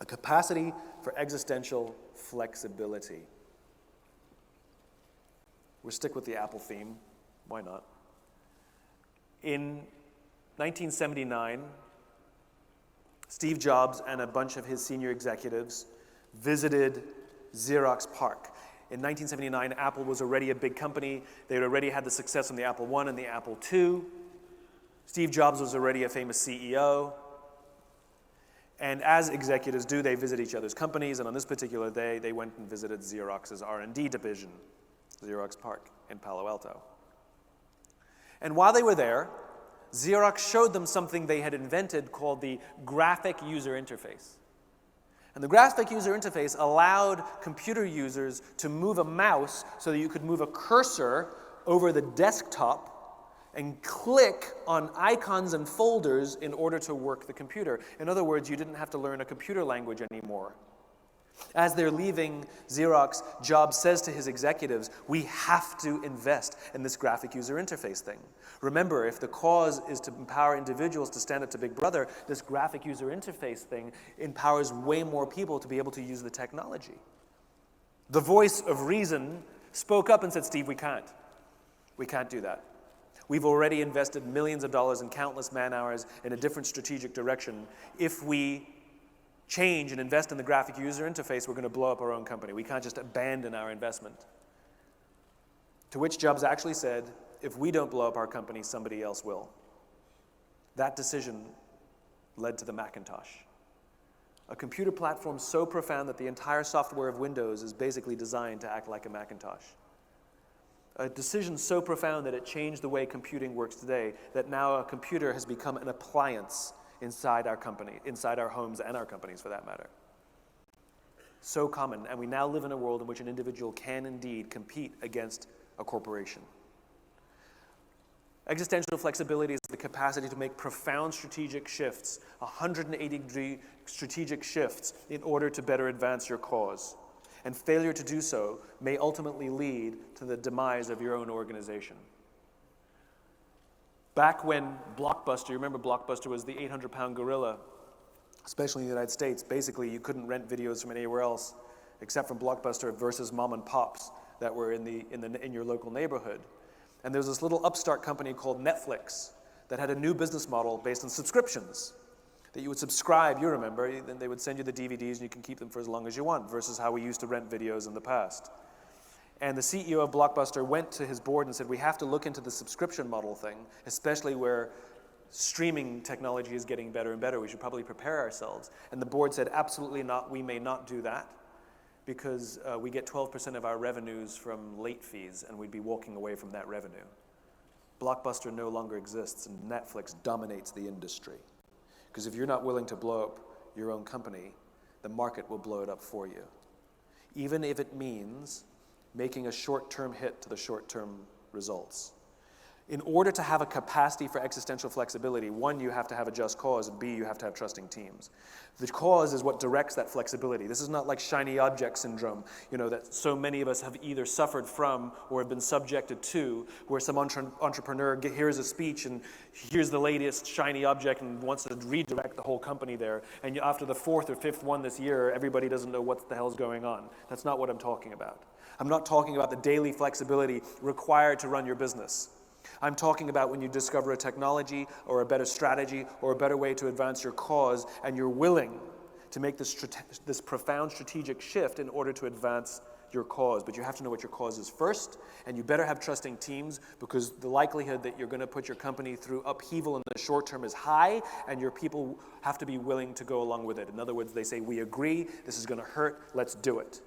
A capacity for existential flexibility. We'll stick with the Apple theme. Why not? In 1979, Steve Jobs and a bunch of his senior executives visited Xerox PARC. In 1979, Apple was already a big company. They had already had the success on the Apple I and the Apple II. Steve Jobs was already a famous CEO. And as executives do, they visit each other's companies, and on this particular day, they went and visited Xerox's R&D division, Xerox PARC in Palo Alto. And while they were there, Xerox showed them something they had invented called the graphic user interface. And the graphic user interface allowed computer users to move a mouse so that you could move a cursor over the desktop and click on icons and folders in order to work the computer. In other words, you didn't have to learn a computer language anymore. As they're leaving Xerox, Jobs says to his executives, we have to invest in this graphic user interface thing. Remember, if the cause is to empower individuals to stand up to Big Brother, this graphic user interface thing empowers way more people to be able to use the technology. The voice of reason spoke up and said, Steve, we can't. We can't do that. We've already invested millions of dollars and countless man-hours in a different strategic direction. If we change and invest in the graphic user interface, we're going to blow up our own company. We can't just abandon our investment. To which Jobs actually said, if we don't blow up our company, somebody else will. That decision led to the Macintosh, a computer platform so profound that the entire software of Windows is basically designed to act like a Macintosh. A decision so profound that it changed the way computing works today, that now a computer has become an appliance inside our company, inside our homes and our companies for that matter. So common, and we now live in a world in which an individual can indeed compete against a corporation. Existential flexibility is the capacity to make profound strategic shifts, 180-degree strategic shifts, in order to better advance your cause. And failure to do so may ultimately lead to the demise of your own organization. Back when Blockbuster, you remember Blockbuster was the 800-pound gorilla, especially in the United States. Basically, you couldn't rent videos from anywhere else except from Blockbuster versus mom and pops that were in your local neighborhood. And there was this little upstart company called Netflix that had a new business model based on subscriptions. That you would subscribe, you remember, then they would send you the DVDs and you can keep them for as long as you want, versus how we used to rent videos in the past. And the CEO of Blockbuster went to his board and said, we have to look into the subscription model thing, especially where streaming technology is getting better and better. We should probably prepare ourselves. And the board said, absolutely not, we may not do that, because we get 12% of our revenues from late fees, and we'd be walking away from that revenue. Blockbuster no longer exists, and Netflix dominates the industry. Because if you're not willing to blow up your own company, the market will blow it up for you. Even if it means making a short-term hit to the short-term results. In order to have a capacity for existential flexibility, one, you have to have a just cause, and B, you have to have trusting teams. The cause is what directs that flexibility. This is not like shiny object syndrome, that so many of us have either suffered from or have been subjected to, where some entrepreneur hears a speech and hears the latest shiny object and wants to redirect the whole company there. And after the fourth or fifth one this year, everybody doesn't know what the hell's going on. That's not what I'm talking about. I'm not talking about the daily flexibility required to run your business. I'm talking about when you discover a technology or a better strategy or a better way to advance your cause, and you're willing to make this profound strategic shift in order to advance your cause. But you have to know what your cause is first, and you better have trusting teams, because the likelihood that you're going to put your company through upheaval in the short term is high, and your people have to be willing to go along with it. In other words, they say, we agree, this is going to hurt, let's do it.